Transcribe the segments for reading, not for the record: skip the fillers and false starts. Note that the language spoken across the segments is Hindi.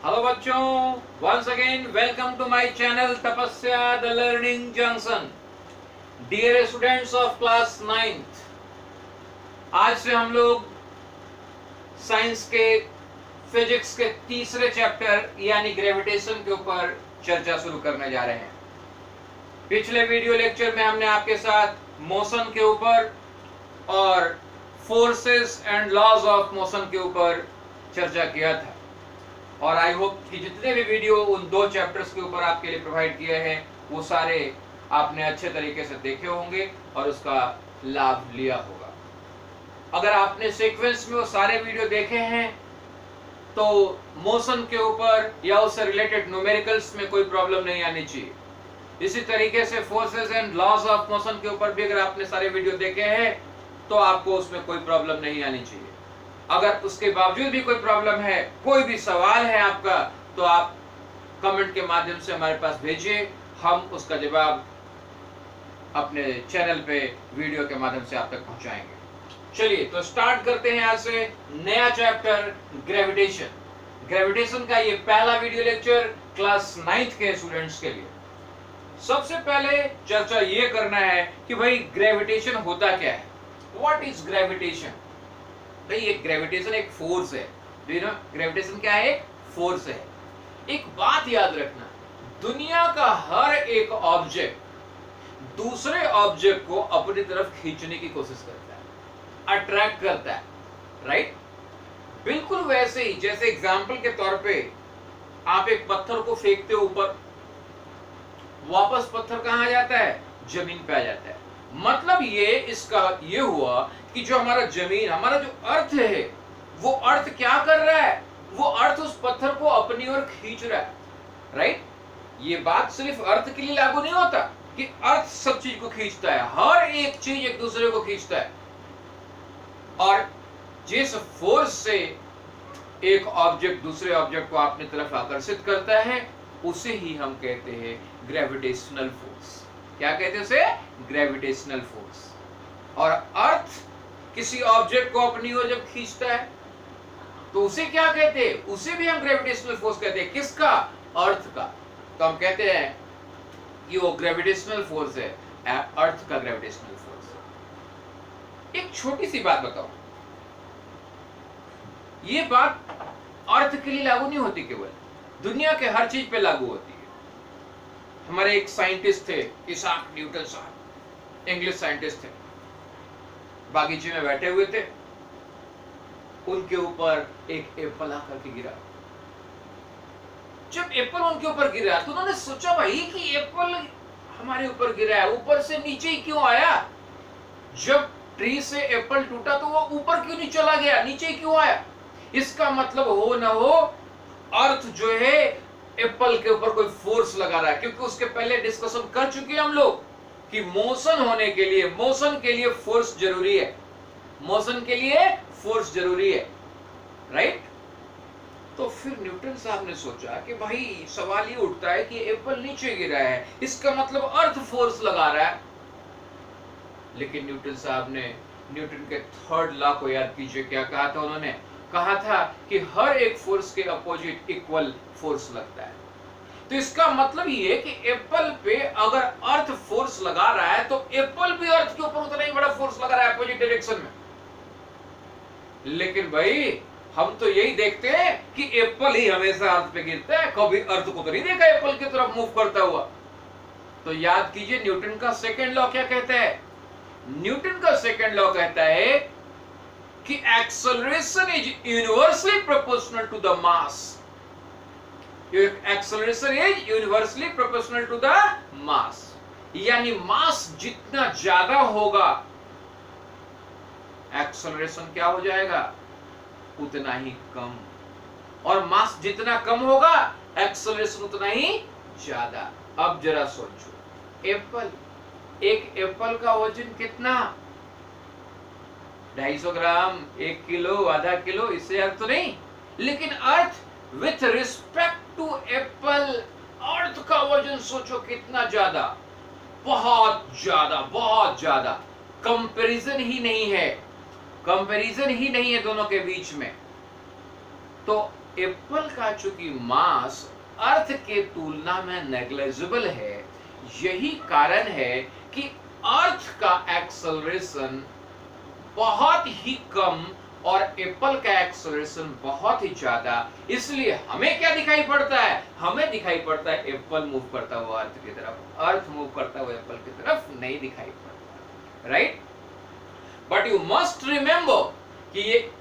हेलो बच्चों, once again welcome to my channel Tapasya the learning junction. Dear students of class 9th, आज से हम लोग साइंस के फिजिक्स के तीसरे चैप्टर यानी ग्रेविटेशन के ऊपर चर्चा शुरू करने जा रहे हैं। पिछले वीडियो लेक्चर में हमने आपके साथ मोशन के ऊपर और forces and laws of motion के ऊपर चर्चा किया था और आई होप कि जितने भी वीडियो उन दो चैप्टर्स के ऊपर आपके लिए प्रोवाइड किए हैं वो सारे आपने अच्छे तरीके से देखे होंगे और उसका लाभ लिया होगा। अगर आपने सीक्वेंस में वो सारे वीडियो देखे हैं तो मोशन के ऊपर या उससे रिलेटेड न्यूमेरिकल्स में कोई प्रॉब्लम नहीं आनी चाहिए। इसी तरीके से forces and laws of motion के ऊपर भी अगर आपने सारे वीडियो देखे हैं तो आपको उसमें कोई प्रॉब्लम नहीं आनी चाहिए। अगर उसके बावजूद भी कोई प्रॉब्लम है, कोई भी सवाल है आपका, तो आप कमेंट के माध्यम से हमारे पास भेजिए, हम उसका जवाब अपने चैनल पे वीडियो के माध्यम से आप तक पहुंचाएंगे। चलिए तो स्टार्ट करते हैं आज से नया चैप्टर ग्रेविटेशन। ग्रेविटेशन का ये पहला वीडियो लेक्चर क्लास 9th के स्टूडेंट्स के लिए। सबसे पहले चर्चा ये करना है कि भाई ग्रेविटेशन होता क्या है, व्हाट इज ग्रेविटेशन। भाई ये ग्रेविटेशन एक फोर्स है। डू यू नो ग्रेविटेशन क्या है? एक फोर्स है। एक बात याद रखना, दुनिया का हर एक ऑब्जेक्ट दूसरे ऑब्जेक्ट को अपनी तरफ खींचने की कोशिश करता है, अट्रैक्ट करता है, राइट? बिल्कुल वैसे ही जैसे एग्जाम्पल के तौर पे आप एक पत्थर को फेंकते हो ऊपर, वापस पत्थर कहां आ जाता है? जमीन पे आ जाता है। मतलब ये हुआ कि जो हमारा जमीन, हमारा जो अर्थ है, वो अर्थ क्या कर रहा है? वो अर्थ उस पत्थर को अपनी ओर खींच रहा है, राइट? ये बात सिर्फ अर्थ के लिए लागू नहीं होता कि अर्थ सब चीज को खींचता है, हर एक चीज एक दूसरे को खींचता है। और जिस फोर्स से एक ऑब्जेक्ट दूसरे ऑब्जेक्ट को अपनी तरफ आकर्षित करता है उसे ही हम कहते हैं ग्रेविटेशनल फोर्स। क्या कहते हैं उसे? Gravitational force. और अर्थ किसी ऑब्जेक्ट को अपनी ओर जब खींचता है तो उसे क्या कहते हैं? उसे भी हम ग्रेविटेशनल फोर्स कहते हैं। किसका? अर्थ का। तो हम कहते हैं कि वो ग्रेविटेशनल फोर्स है, अर्थ का ग्रेविटेशनल फोर्स। एक छोटी सी बात बताओ, ये बात अर्थ के लिए लागू नहीं होती, केवल दुनिया के हर चीज पे लागू होती है। हमारे एक साइंटिस्ट थे, इसाक न्यूटन साहब, इंग्लिश साइंटिस्ट थे, बागीचे में बैठे हुए थे, उनके ऊपर एक एप्पल आकर के गिरा। जब एप्पल उनके ऊपर गिरा तो उन्होंने सोचा भाई कि एप्पल हमारे ऊपर गिरा है, ऊपर से नीचे ही क्यों आया? जब ट्री से एप्पल टूटा तो वो ऊपर क्यों नहीं चला गया, नीचे ही क्यों आया? इसका मतलब हो न हो अर्थ जो है एप्पल के ऊपर कोई फोर्स लगा रहा है, क्योंकि उसके पहले डिस्कशन कर चुके हैं हम लोग कि मोशन होने के लिए फोर्स जरूरी है, मोशन के लिए फोर्स जरूरी है, राइट? तो फिर न्यूटन साहब ने सोचा कि भाई सवाल ये उठता है कि एप्पल नीचे गिरा है, इसका मतलब अर्थ फोर्स लगा रहा है। लेकिन न्यूटन साहब ने न्यूटन के थर्ड लॉ को याद कीजिए, क्या कहा था उन्होंने? कहा था कि हर एक फोर्स के अपोजिट इक्वल फोर्स लगता है। तो इसका मतलब ये है कि एप्पल पे अगर अर्थ फोर्स लगा रहा है तो एप्पल भी अर्थ के ऊपर उतना ही बड़ा फोर्स लगा रहा है अपोजिट डायरेक्शन में। लेकिन भाई हम तो यही देखते हैं कि एप्पल ही हमेशा अर्थ पे गिरता है, कभी अर्थ को तो नहीं देखा एप्पल की तरफ मूव करता हुआ। तो याद कीजिए न्यूटन का सेकेंड लॉ क्या कहता है? न्यूटन का सेकेंड लॉ कहता है कि acceleration is universally proportional to the mass. Acceleration is universally proportional to the mass, यानी मास जितना ज्यादा होगा एक्सेलरेशन क्या हो जाएगा? उतना ही कम। और मास जितना कम होगा एक्सेलरेशन उतना ही ज्यादा। अब जरा सोचो, एक एप्पल का वजन कितना? 250 ग्राम, 1 किलो, आधा किलो, इससे अर्थ तो नहीं। लेकिन earth with respect to apple, earth का वजन सोचो कितना ज्यादा, बहुत ज्यादा, बहुत ज्यादा। कंपैरिजन ही नहीं है दोनों के बीच में। तो एप्पल का चूंकि मास अर्थ के तुलना में नेग्लिजिबल है, यही कारण है कि अर्थ का एक्सेलरेशन बहुत ही कम और एप्पल का एक्सेलरेशन बहुत ही ज्यादा। इसलिए हमें क्या दिखाई पड़ता है? हमें दिखाई पड़ता है एप्पल मूव करता हुआ अर्थ की तरफ, अर्थ मूव करता हुआ एप्पल की तरफ नहीं दिखाई पड़ता, right? But you must remember कि ये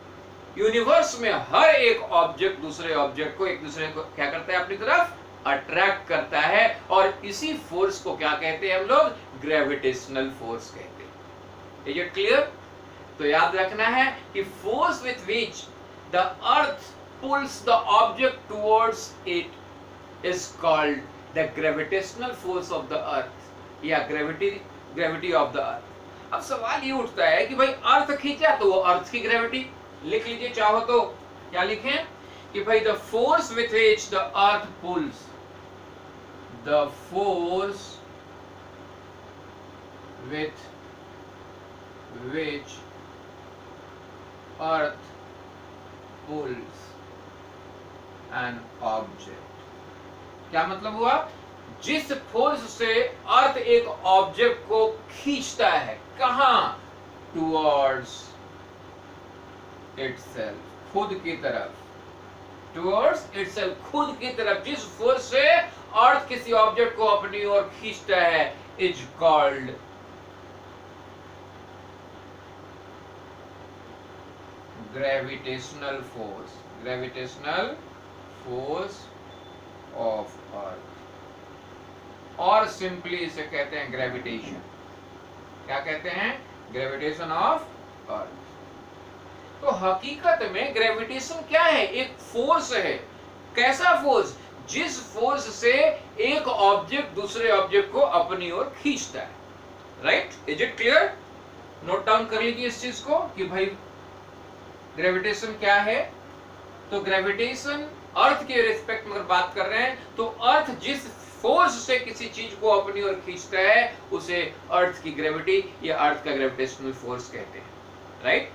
यूनिवर्स में हर एक ऑब्जेक्ट दूसरे ऑब्जेक्ट को, एक दूसरे को क्या करता है? अपनी तरफ अट्रैक्ट करता है, और इसी फोर्स को क्या कहते हैं हम लोग? ग्रेविटेशनल फोर्स कहते हैं। Is it clear? तो याद रखना है कि force with which the earth pulls the object towards it is called the gravitational force of the अर्थ, या ग्रेविटी ऑफ द अर्थ। अब सवाल ये उठता है कि भाई अर्थ खींचा तो वो अर्थ की ग्रेविटी लिख लीजिए, चाहो तो क्या लिखें कि भाई the force with which the earth pulls, the force with which earth pulls an object. क्या मतलब हुआ? जिस फोर्स से अर्थ एक ऑब्जेक्ट को खींचता है, कहां? टुवर्ड्स इटसेल्फ, खुद की तरफ, टुवर्ड्स इटसेल्फ, खुद की तरफ। जिस फोर्स से अर्थ किसी ऑब्जेक्ट को अपनी ओर खींचता है is called gravitational force, gravitational force of earth, और सिंपली इसे कहते हैं ग्रेविटेशन। क्या कहते हैं? Gravitation of earth. तो हकीकत में ग्रेविटेशन क्या है? एक फोर्स है। कैसा फोर्स? जिस फोर्स से एक ऑब्जेक्ट दूसरे ऑब्जेक्ट को अपनी ओर खींचता है, right? Is it clear? Note down कर लीजिए इस चीज को कि भाई ग्रेविटेशन क्या है। तो ग्रेविटेशन अर्थ के रिस्पेक्ट में अगर बात कर रहे हैं तो अर्थ जिस फोर्स से किसी चीज को अपनी ओर खींचता है उसे अर्थ की ग्रेविटी या अर्थ का ग्रेविटेशनल फोर्स कहते हैं, राइट?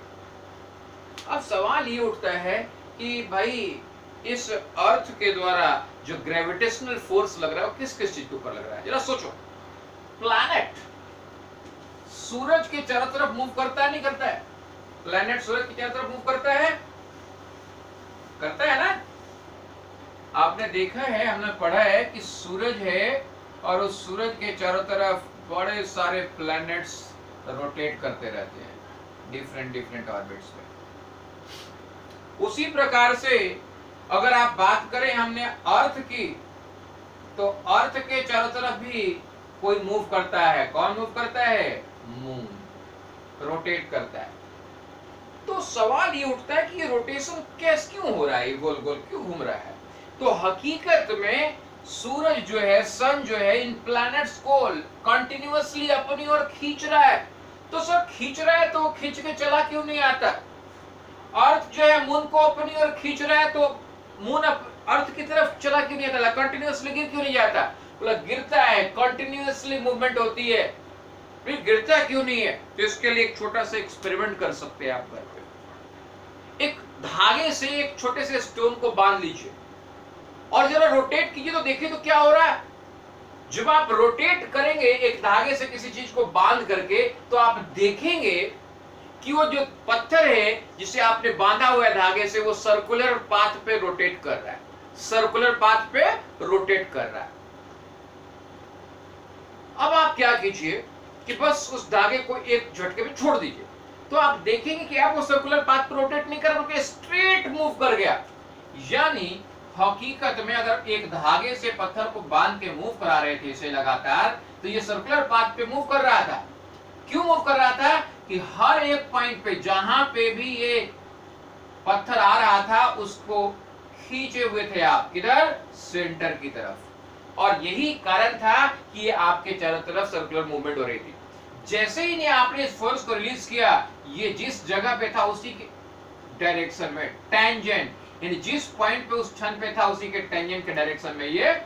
अब सवाल ये उठता है कि भाई इस अर्थ के द्वारा जो ग्रेविटेशनल फोर्स लग रहा है वो किस किस चीज के ऊपर लग रहा है? जरा सोचो। प्लैनेट सूरज के चारों तरफ मूव करता है, नहीं करता है? प्लैनेट सूरज की चारों तरफ मूव करता है ना? आपने देखा है, हमने पढ़ा है कि सूरज है और उस सूरज के चारों तरफ बड़े सारे प्लैनेट्स रोटेट करते रहते हैं डिफरेंट ऑर्बिट्स पे। उसी प्रकार से अगर आप बात करें हमने अर्थ की, तो अर्थ के चारों तरफ भी कोई मूव करता है। कौन मूव करता है? मून रोटेट करता है। तो सवाल ये उठता है कि ये रोटेशन कैसे क्यों हो रहा है, गोल गोल क्यों घूम रहा है? तो हकीकत में सूरज जो है, सन जो है, इन प्लैनेट्स को कंटिन्यूअसली अपनी ओर खींच रहा है। तो सर खींच रहा है तो खींच के चला क्यों नहीं आता? अर्थ जो है मून को अपनी ओर खींच रहा है तो मून अर्थ की तरफ चला क्यों नहीं आता? कंटिन्यूअसली गिर क्यों नहीं जाता? बोला गिरता है, कंटिन्यूअसली मूवमेंट होती है, फिर गिरता क्यों नहीं है? तो इसके लिए एक छोटा सा एक्सपेरिमेंट कर सकते हैं आप घर पे। एक धागे से एक छोटे से स्टोन को बांध लीजिए और जरा रोटेट कीजिए तो देखिए तो क्या हो रहा है। जब आप रोटेट करेंगे एक धागे से किसी चीज को बांध करके, तो आप देखेंगे कि वो जो पत्थर है जिसे आपने बांधा हुआ है धागे से, वो सर्कुलर पाथ पे रोटेट कर रहा है, सर्कुलर पाथ पे रोटेट कर रहा है। अब आप क्या कीजिए कि बस उस धागे को एक झटके में छोड़ दीजिए, तो आप देखेंगे कि आप वो सर्कुलर पाथ पर रोटेट नहीं कर रहे, स्ट्रेट मूव कर गया। यानी हकीकत में अगर एक धागे से पत्थर को बांध के मूव करा रहे थे इसे लगातार, तो ये सर्कुलर पाथ पे मूव कर रहा था। क्यों मूव कर रहा था? कि हर एक पॉइंट पे जहां पे भी ये पत्थर आ रहा था उसको खींचे हुए थे आप किधर? सेंटर की तरफ। और यही कारण था कि ये आपके चारों तरफ सर्कुलर मूवमेंट हो रही थी। जैसे ही आपने इस फोर्स को रिलीज किया, ये जिस जगह पे था उसी के डायरेक्शन में टेंजेंट, यानी जिस पॉइंट पे उस क्षण पे था उसी के टेंजेंट के डायरेक्शन में ये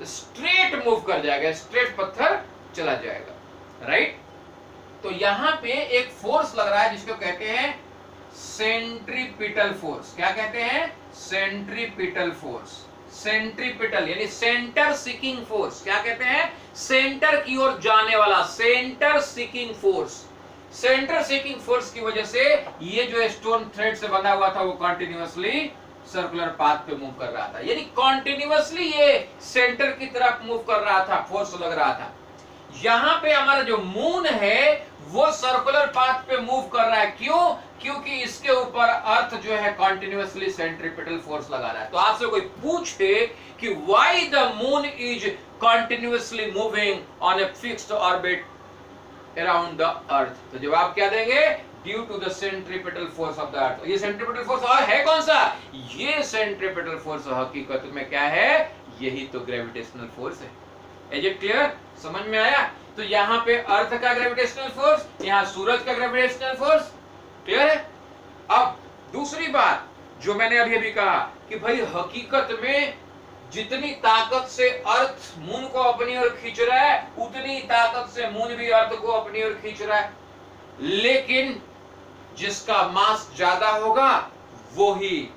स्ट्रेट मूव कर जाएगा, स्ट्रेट पत्थर चला जाएगा, राइट? तो यहां पे एक फोर्स लग रहा है जिसको कहते हैं सेंट्रीपिटल फोर्स। क्या कहते हैं? Centripetal force. सेंट्रीपिटल यानी सेंटर सीकिंग फोर्स। क्या कहते हैं? सेंटर की ओर जाने वाला, centre seeking force. Centre seeking force की वजह से ये जो स्टोन थ्रेड से बंधा हुआ था वो कंटिन्यूअसली सर्कुलर पाथ पे मूव कर रहा था, यानी कंटिन्यूअसली ये सेंटर की तरफ मूव कर रहा था, फोर्स लग रहा था। यहां पे हमारा जो मून है वो सर्कुलर पाथ पे मूव कर रहा है। क्यों? क्योंकि इसके ऊपर अर्थ जो है कंटिन्यूअसली सेंट्रीपिटल फोर्स लगा रहा है। तो आपसे कोई पूछे कि why the moon is continuously moving on a fixed orbit around the earth, तो जवाब क्या देंगे? Due to the centripetal force of the earth. ये सेंट्रीपिटल फोर्स और है कौन सा? ये सेंट्रीपिटल फोर्स हकीकत में क्या है? यही तो ग्रेविटेशनल फोर्स है। Is it clear? समझ में आया? तो यहाँ पे अर्थ का ग्रेविटेशनल फोर्स, यहाँ सूरज का ग्रेविटेशनल फोर्स। क्लियर है? अब दूसरी बात जो मैंने अभी कहा कि भाई हकीकत में जितनी ताकत से अर्थ मून को अपनी ओर खींच रहा है उतनी ताकत से मून भी अर्थ को अपनी ओर खींच रहा है, लेकिन जिसका मास ज्यादा होगा वो ही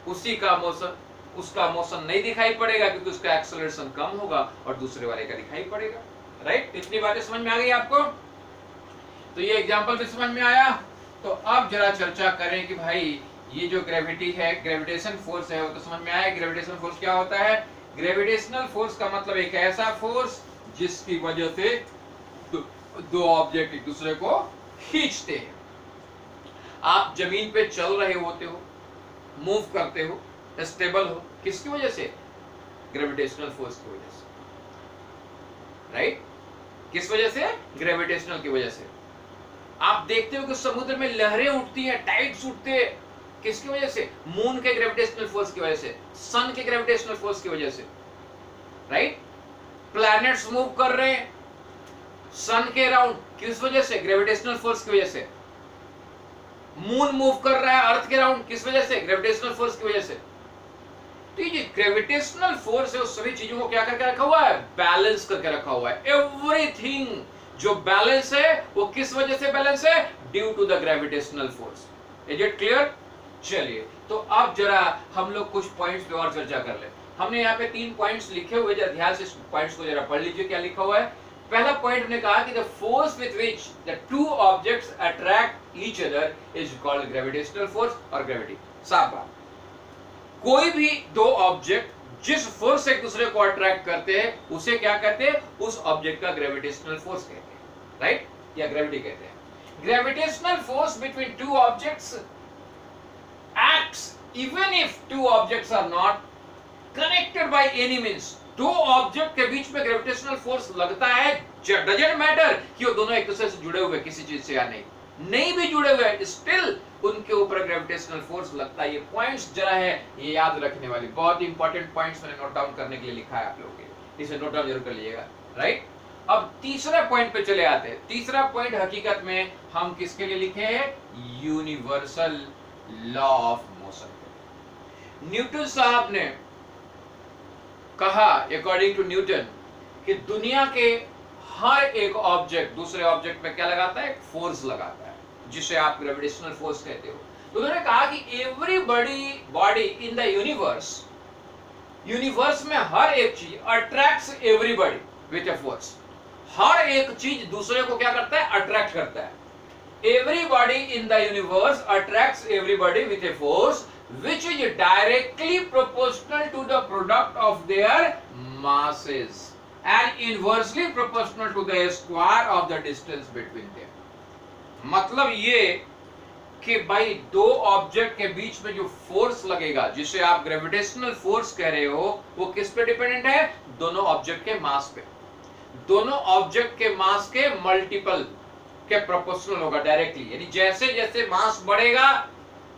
उसका मोशन नहीं दिखाई पड़ेगा, क्योंकि उसका एक्सेलरेशन कम होगा और दूसरे वाले का दिखाई पड़ेगा। राइट? इतनी बातें समझ में आ गई आपको? तो ये एग्जांपल भी समझ में आया। तो अब जरा चर्चा करें कि भाई ये जो ग्रेविटी है, ग्रेविटेशन फोर्स है, वो तो समझ में आया। ग्रेविटेशन फोर्स क्या होता है? ग्रेविटेशनल फोर्स का मतलब एक ऐसा फोर्स जिसकी वजह से दो ऑब्जेक्ट एक दूसरे को खींचते हैं। आप जमीन पे चल रहे होते हो, मूव करते हो, स्टेबल हो, किसकी वजह से? ग्रेविटेशनल फोर्स की वजह से। राइट? किस वजह से? ग्रेविटेशनल की वजह से। आप देखते हो कि समुद्र में लहरें उठती हैं, टाइड्स उठते हैं, किसकी वजह से? मून के ग्रेविटेशनल फोर्स की वजह से, सन के ग्रेविटेशनल फोर्स की वजह से। राइट? प्लैनेट्स मूव कर रहे हैं सन के अराउंड, किस वजह से? ग्रेविटेशनल फोर्स की वजह से। मून मूव कर रहा है अर्थ के अराउंड, किस वजह से? ग्रेविटेशनल फोर्स की वजह से। तो ये ग्रेविटेशनल फोर्स है, उस सभी चीजों को क्या करके रखा हुआ है? बैलेंस करके रखा हुआ है। एवरीथिंग जो बैलेंस है वो किस वजह से बैलेंस है? Due to the gravitational force. Is it clear? चलिए, तो अब जरा हम लोग कुछ पॉइंट्स पे और चर्चा कर ले। हमने यहाँ पे 3 पॉइंट्स लिखे हुए, जरा ध्यान से इस पॉइंट्स को जरा पढ़ लीजिए क्या लिखा हुआ है। पहला पॉइंट हमने कहा कि the force with which the two objects attract each other is called gravitational force और ग्रेविटी। साफ बात, कोई भी दो ऑब्जेक्ट जिस फोर्स से एक दूसरे को अट्रैक्ट करते हैं उसे क्या कहते हैं? उस ऑब्जेक्ट का ग्रेविटेशनल फोर्स कहते हैं। राइट? या ग्रेविटी कहते हैं। Gravitational force between two objects acts even if two objects are not connected by any means। दो ऑब्जेक्ट के बीच में ग्रेविटेशनल फोर्स लगता है, डजंट मैटर कि वो दोनों एक दूसरे से जुड़े हुए किसी चीज से या नहीं भी जुड़े हुए, स्टिल उनके ऊपर ग्रेविटेशनल फोर्स लगता है। ये पॉइंट्स जरा है ये याद रखने वाली, बहुत इंपॉर्टेंट पॉइंट्स मैंने नोट डाउन करने के लिए लिखा है आप लोगों के लिए, इसे नोट डाउन जरूर कर लीजिएगा। राइट? अब तीसरा पॉइंट पे चले आते हैं। तीसरा पॉइंट हकीकत में हम किसके लिए लिखे हैं? Universal law of motion. Newton साहब ने कहा, अकॉर्डिंग टू न्यूटन, कि दुनिया के हर एक ऑब्जेक्ट दूसरे ऑब्जेक्ट में क्या लगाता है? फोर्स लगाता है, जिसे आप ग्रेविटेशनल फोर्स कहते हो। तो उन्होंने कहा कि everybody body in the universe में हर एक चीज attracts everybody with a force. हर एक चीज दूसरे को क्या करता है? अट्रैक्ट करता है। Everybody in the universe attracts everybody with a force which is directly proportional to the product of their masses and inversely proportional to the square of the distance between them। मतलब ये कि भाई दो ऑब्जेक्ट के बीच में जो फोर्स लगेगा, जिसे आप ग्रेविटेशनल फोर्स कह रहे हो, वो किस पे डिपेंडेंट है? दोनों ऑब्जेक्ट के मास पे। दोनों ऑब्जेक्ट के मास के मल्टीपल के प्रोपोर्शनल होगा डायरेक्टली, यानी जैसे जैसे मास बढ़ेगा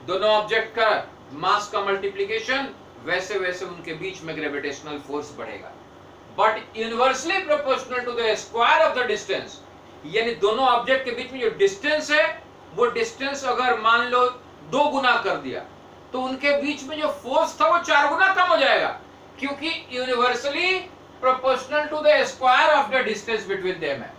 दोनों ऑब्जेक्ट का मास का मल्टीप्लिकेशन, वैसे वैसे उनके बीच में ग्रेविटेशनल फोर्स बढ़ेगा। But inversely proportional to the square of the distance, यानी दोनों ऑब्जेक्ट के बीच में जो डिस्टेंस है वो डिस्टेंस अगर मान लो 2 गुना कर दिया तो उनके बीच में जो फोर्स था वो 4 गुना कम हो जाएगा, क्योंकि universally proportional to the square of the distance between them है।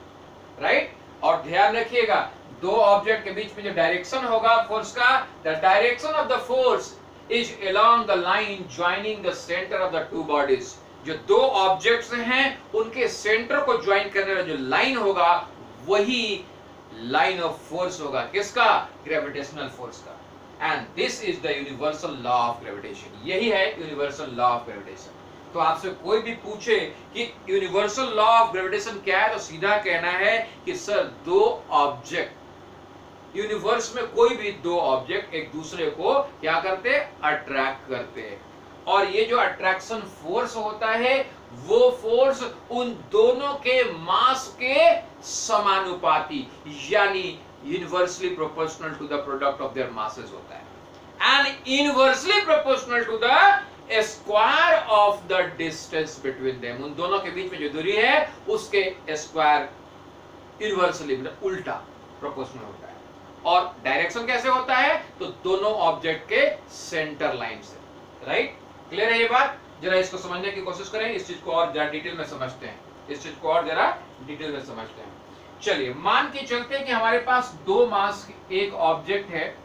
राइट? और ध्यान रखिएगा, दो ऑब्जेक्ट के बीच में जो डायरेक्शन होगा फोर्स का, the direction of the force is along the line joining the centre of the two bodies. जो दो ऑब्जेक्ट्स हैं उनके सेंटर को ज्वाइन करने वाला जो लाइन होगा वही लाइन ऑफ फोर्स होगा, किसका? ग्रेविटेशनल फोर्स का। And this is the universal law of gravitation, यही है यूनिवर्सल लॉ ऑफ ग्रेविटेशन। तो आपसे कोई भी पूछे कि यूनिवर्सल लॉ ऑफ ग्रेविटेशन क्या है, तो सीधा कहना है कि सर दो ऑब्जेक्ट, यूनिवर्स में कोई भी दो ऑब्जेक्ट एक दूसरे को क्या करते? अट्रैक्ट करते हैं। और ये जो अट्रैक्शन फोर्स होता है वो फोर्स उन दोनों के मास के समानुपाती यानी inversely proportional to the product of their masses होता है, and inversely proportional to the square of the distance between them. उन दोनों के बीच में जो दूरी है उसके स्क्वायर इनवर्सली मतलब उल्टा प्रोपोर्शनल होता है। और डायरेक्शन कैसे होता है? तो दोनों ऑब्जेक्ट के सेंटर लाइन से। राइट, क्लियर है ये बात? जरा इसको समझने की कोशिश करें, इस चीज को और जरा डिटेल में समझते हैं, इस चीज को और जरा डिटेल में समझते हैं। चलिए मान के चलते हैं कि हमारे पास दो मास, एक ऑब्जेक्ट है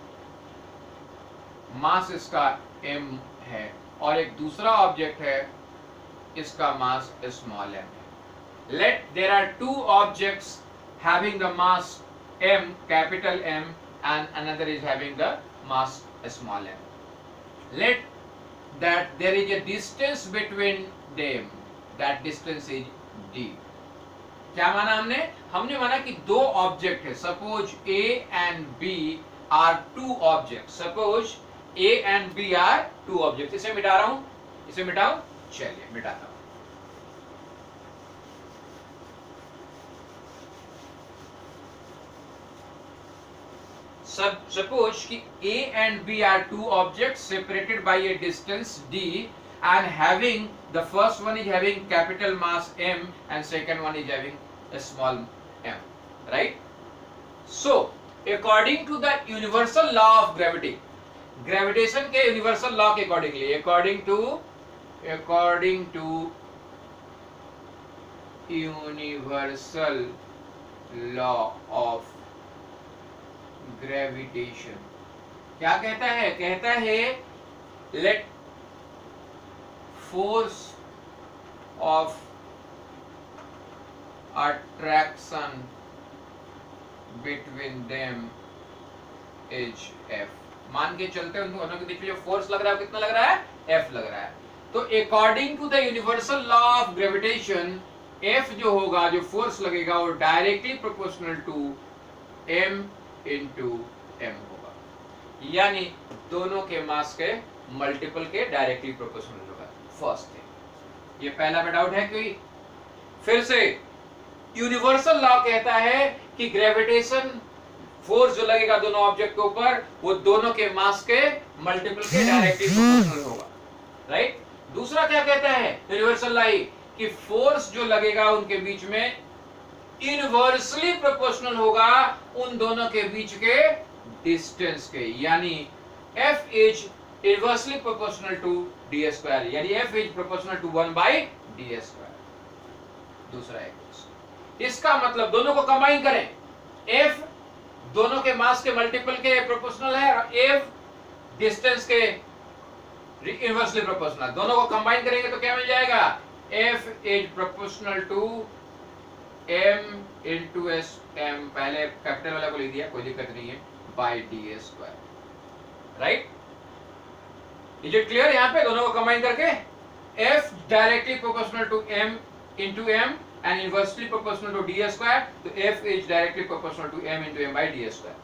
मास इसका m है और एक दूसरा ऑब्जेक्ट है इसका मास स्मॉल m है। Let there are two objects having the mass m, capital M, and another is having the mass small m. Let that there is a distance between them, that distance is d. क्या माना हमने? हमने माना कि दो ऑब्जेक्ट है, suppose A and B are two objects, suppose A and B are two objects। इसे मिटा रहा हूं, इसे मिटाऊं, चलिए मिटाता हूं। Suppose कि A and B are two objects separated by a distance d, and having the first one is having capital mass M and second one is having a small m, right? So according to the universal law of gravity, gravitation के universal law के accordingly, according to universal law of gravitation क्या कहता है? कहता है let force of attraction between them is F। मान के चलते हैं उन दोनों के बीच में जो फोर्स लग रहा है कितना लग रहा है? F लग रहा है। तो according to the universal law of gravitation F जो होगा, जो फोर्स लगेगा वो directly proportional to M into m होगा, यानी दोनों के मास के मल्टीपल के डायरेक्टली प्रोपोर्शनल होगा। फर्स्ट थिंग, ये पहला में डाउट है कोई? फिर से यूनिवर्सल लॉ कहता है कि ग्रेविटेशन फोर्स जो लगेगा दोनों ऑब्जेक्ट के ऊपर वो दोनों के मास के मल्टीपल के डायरेक्टली प्रोपोर्शनल होगा। राइट, दूसरा क्या कहता है यूनिवर्सल लॉ कि फोर्स जो लगेगा उनके बीच में इनवर्सली प्रोपोर्शनल होगा उन दोनों के बीच के डिस्टेंस के, यानी F is inversely proportional to d square, यानी F is proportional to 1 by d square. दूसरा है इसका मतलब दोनों को कंबाइन करें, F दोनों के मास के मल्टीपल के प्रोपोर्शनल है और F डिस्टेंस के इनवर्सली प्रोपोर्शनल, दोनों को कंबाइन करेंगे तो क्या मिल जाएगा? F is proportional to m into एस m, पहले कैपिटल वाला को लिख दिया, कोई दिक्कत नहीं है, by D square. Right, is it clear? यहाँ पे दोनों को कंबाइन करके f directly proportional to m into m and inversely proportional to D square, तो f is directly proportional to m into m by D square.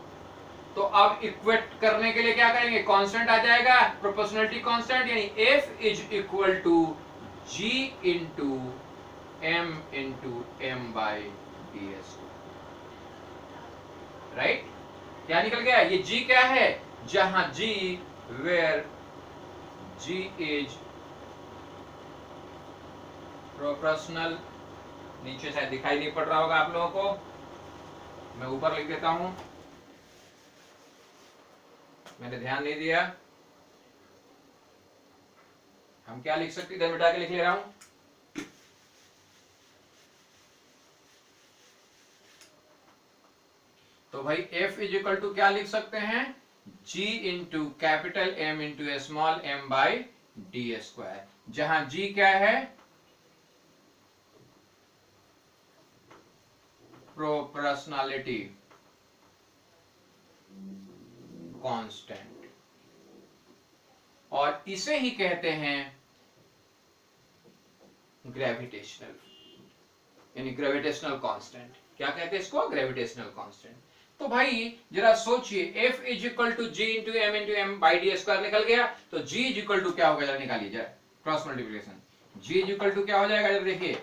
तो अब इक्वेट करने के लिए क्या करेंगे? कांस्टेंट आ जाएगा, प्रोपोर्शनलिटी कांस्टेंट, यानी f is equal to g into m into m by ds। Right, क्या निकल गया? ये g क्या है? जहां g where g is proportional, नीचे शायद दिखाई नहीं पड़ रहा होगा आप लोगों को, मैं ऊपर लिख देता हूं, मैंने ध्यान नहीं दिया। हम क्या लिख सकते, इधर मिटा के लिख ले रहा हूं। तो तो भाई F इज इक्वल टू क्या लिख सकते हैं, G into capital M into small m by D square, जहां G क्या है, प्रोपोर्शनैलिटी कांस्टेंट, और इसे ही कहते हैं ग्रेविटेशनल, यानी ग्रेविटेशनल कांस्टेंट। क्या कहते हैं इसको, ग्रेविटेशनल कांस्टेंट। तो भाई जरा सोचिए, F is equal to G into M into M by D square निकल गया, तो G इज इक्वल टू क्या होगा, जरा निकालिए जरा cross multiplication. G is equal to क्या हो जाएगा, जरा देखिए,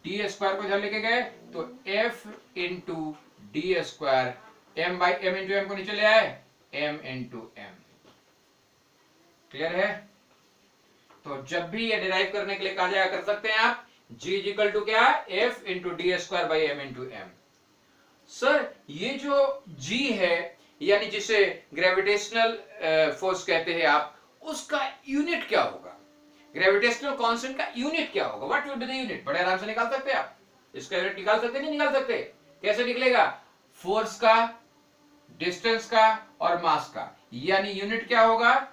डी स्क्वायर को जब लेके गए तो F into D square, M by M into M को नीचे ले आए, M इंटू M। क्लियर है? तो जब भी ये डिराइव करने के लिए कहा जाएगा, कर सकते हैं आप, G इज इक्वल टू क्या, F into D square by M into M। Sir ये जो G है, यानी जिसे ग्रेविटेशनल फोर्स कहते हैं आप, उसका यूनिट क्या होगा, ग्रेविटेशनल कांस्टेंट का यूनिट क्या होगा, what will be the unit? बड़े आराम से निकाल सकते हैं आप, इसका यूनिट निकाल सकते हैं, नहीं निकाल सकते? कैसे निकलेगा, फोर्स का, डिस्टेंस का और मास का, यानी यूनिट क्या होगा,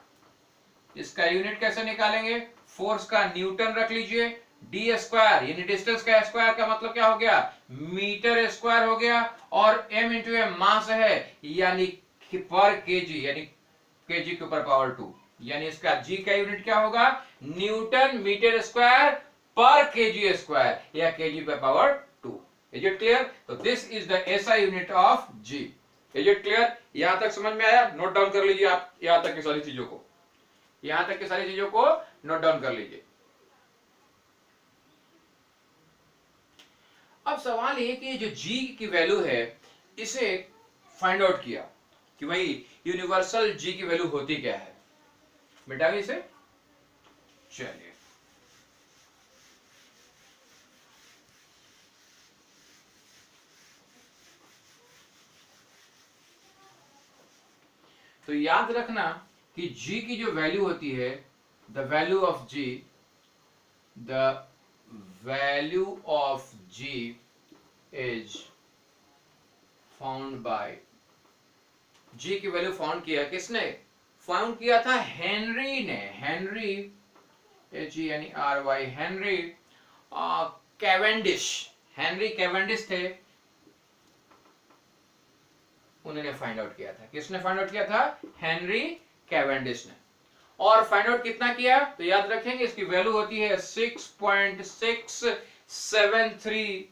इसका यूनिट कैसे निकालेंगे, फोर्स का न्यूटन रख लीजिए, डी स्क्वायर यानी डिस्टेंस का स्क्वायर का मतलब क्या हो गया, मीटर स्क्वायर हो गया, और m इंटू एम मास है, यानी पर केजी, यानी केजी के ऊपर पावर 2, यानी इसका g का यूनिट क्या होगा, न्यूटन मीटर स्क्वायर पर केजी स्क्वायर, या केजी पे पावर 2। Is it clear? तो this is the SI unit of g। Is it clear? यहां तक समझ में आया? नोट डाउन कर लीजिए आप यहां तक की सारी चीजों को, यहां तक की सारी चीजों को नोट डाउन कर लीजिए। अब सवाल ये कि जो G की वैल्यू है, इसे फाइंड आउट किया कि भाई यूनिवर्सल G की वैल्यू होती क्या है, मिटा भी इसे, चलिए तो याद रखना कि G की जो वैल्यू होती है, the value of G, the value of G is found by, G की वैल्यू फाउंड किया किसने, फाउंड किया था हेनरी ने, Henry HENRY, Henry Cavendish, Henry Cavendish थे, उन्होंने फाइंड आउट किया था। किसने फाइंड आउट किया था, हेनरी कैवेंडिश ने। और फाइंड आउट कितना किया, तो याद रखेंगे इसकी वैल्यू होती है 6.673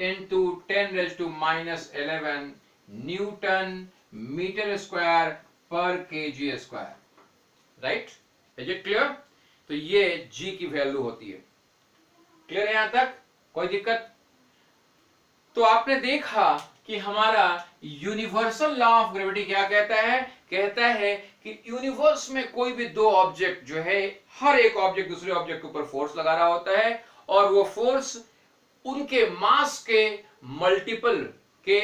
इंटू 10⁻⁻11 न्यूटन मीटर स्क्वायर पर kg square, right? Is it clear? तो ये G की वैल्यू होती है। क्लियर है यहां तक, कोई दिक्कत? तो आपने देखा कि हमारा यूनिवर्सल लॉ ऑफ ग्रेविटी क्या कहता है, कहता है कि यूनिवर्स में कोई भी दो ऑब्जेक्ट जो है, हर एक ऑब्जेक्ट दूसरे ऑब्जेक्ट के ऊपर फोर्स लगा रहा होता है, और वो फोर्स उनके मास के मल्टीपल के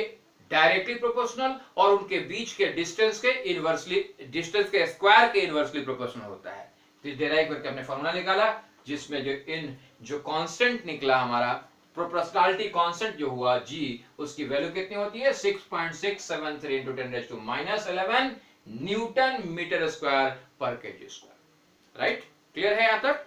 डायरेक्टली प्रोपोर्शनल और उनके बीच के डिस्टेंस के इनवर्सली, डिस्टेंस के स्क्वायर के इनवर्सली प्रोपोर्शनल होता है। तो डिराइव करके हमने फॉर्मूला निकाला, जिसमें जो कांस्टेंट निकला हमारा, प्रोपोर्शनैलिटी कांस्टेंट जो हुआ G, उसकी वैल्यू कितनी होती है, 6.673 इंटू 10⁻⁻11 न्यूटन मीटर स्क्वायर पर केजी स्क्वायर, राइट? क्लियर है यहां तक,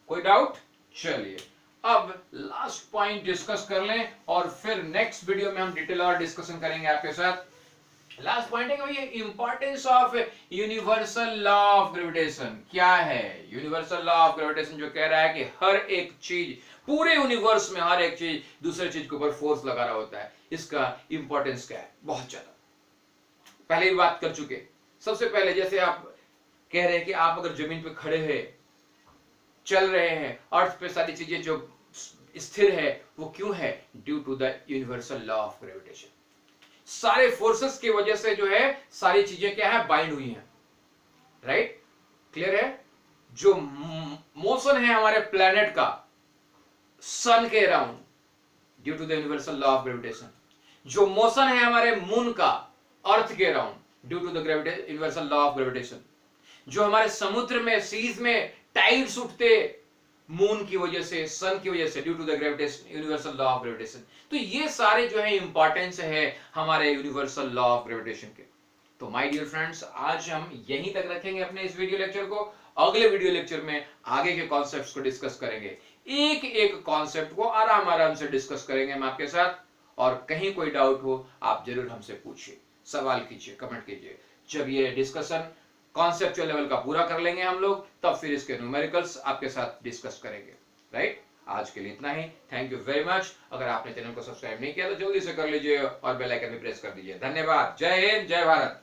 कोई डाउट? चलिए अब लास्ट पॉइंट डिस्कस कर लें, और फिर नेक्स्ट वीडियो में हम डिटेल और डिस्कशन करेंगे आपके साथ। लास्ट पॉइंट है कि ये importance of universal law of gravitation क्या है। यूनिवर्सल लॉ ऑफ ग्रेविटेशन जो कह रहा है कि हर एक चीज, पूरे यूनिवर्स में हर एक चीज दूसरे चीज के ऊपर फोर्स लगा रहा होता है, इसका इंपॉर्टेंस क्या है, बहुत ज्यादा। पहले भी बात कर चुके। सबसे पहले जैसे आप कह रहे हैं कि आप अगर जमीन पे खड़े हैं, चल रहे हैं, अर्थ पे सारी चीजें जो स्थिर है, वो क्यों है, due to the universal law of gravitation. सारे फोर्सेस की वजह से जो है सारी चीजें क्या है, बाइंड हुई हैं, राइट? क्लियर है? जो मोशन है हमारे प्लेनेट का सन के around, due to the universal law of gravitation. जो मोशन है हमारे मून का अर्थ के around, due to the universal law of gravitation. जो हमारे समुद्र में, सीज में टाइड्स उठते, मून की वजह से, सन की वजह से, due to the gravitation, universal law of gravitation. तो ये सारे जो है इंपॉर्टेंस है हमारे यूनिवर्सल लॉ ऑफ ग्रेविटेशन के। तो माय डियर फ्रेंड्स, आज हम यहीं तक रखेंगे अपने इस वीडियो लेक्चर को। अगले वीडियो लेक्चर में आगे के कॉन्सेप्ट्स को डिस्कस करेंगे, एक एक कॉन्सेप्ट को आराम आराम से डिस्कस करेंगे हम आपके साथ। और कहीं कोई डाउट हो आप जरूर हमसे पूछिए, सवाल कीजिए, कमेंट कीजिए। जब ये डिस्कशन कॉन्सेप्चुअल लेवल का पूरा कर लेंगे हम लोग, तब फिर इसके न्यूमेरिकल्स आपके साथ डिस्कस करेंगे। राइट, आज के लिए इतना ही। Thank you very much. अगर आपने चैनल को सब्सक्राइब नहीं किया तो जल्दी से कर लीजिए और बेल आइकन भी प्रेस कर दीजिए। धन्यवाद। जय हिंद, जय भारत।